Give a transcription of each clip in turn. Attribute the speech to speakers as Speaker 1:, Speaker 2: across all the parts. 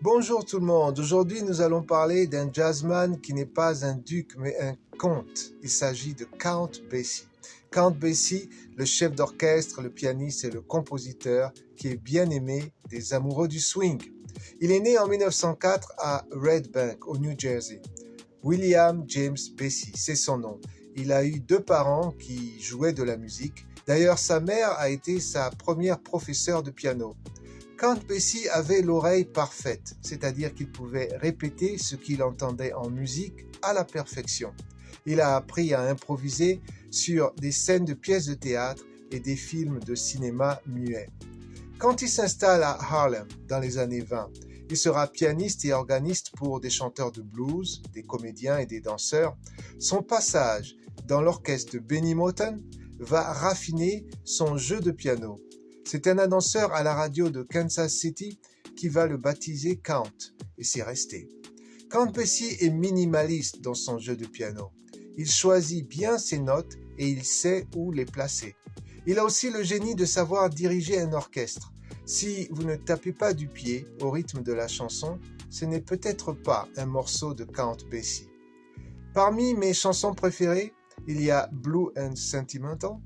Speaker 1: Bonjour tout le monde, aujourd'hui nous allons parler d'un jazzman qui n'est pas un duc mais un comte. Il s'agit de Count Basie. Count Basie, le chef d'orchestre, le pianiste et le compositeur qui est bien aimé des amoureux du swing. Il est né en 1904 à Red Bank au New Jersey. William James Basie, c'est son nom. Il a eu deux parents qui jouaient de la musique. D'ailleurs, sa mère a été sa première professeure de piano. Count Basie avait l'oreille parfaite, c'est-à-dire qu'il pouvait répéter ce qu'il entendait en musique à la perfection. Il a appris à improviser sur des scènes de pièces de théâtre et des films de cinéma muets. Quand il s'installe à Harlem dans les années 20, il sera pianiste et organiste pour des chanteurs de blues, des comédiens et des danseurs. Son passage dans l'orchestre de Benny Moten va raffiner son jeu de piano. C'est un annonceur à la radio de Kansas City qui va le baptiser Count, et c'est resté. Count Basie est minimaliste dans son jeu de piano. Il choisit bien ses notes et il sait où les placer. Il a aussi le génie de savoir diriger un orchestre. Si vous ne tapez pas du pied au rythme de la chanson, ce n'est peut-être pas un morceau de Count Basie. Parmi mes chansons préférées, il y a Blue and Sentimental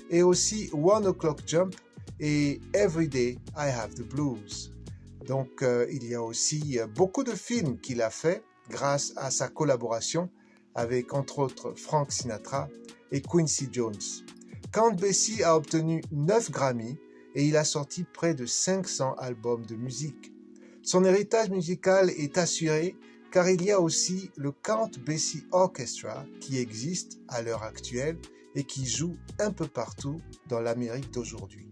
Speaker 1: et aussi One O'Clock Jump et Every Day I Have the Blues. Donc il y a aussi beaucoup de films qu'il a fait grâce à sa collaboration avec entre autres Frank Sinatra et Quincy Jones. Count Basie a obtenu 9 Grammy et il a sorti près de 500 albums de musique. Son héritage musical est assuré car il y a aussi le Count Basie Orchestra qui existe à l'heure actuelle et qui joue un peu partout dans l'Amérique d'aujourd'hui.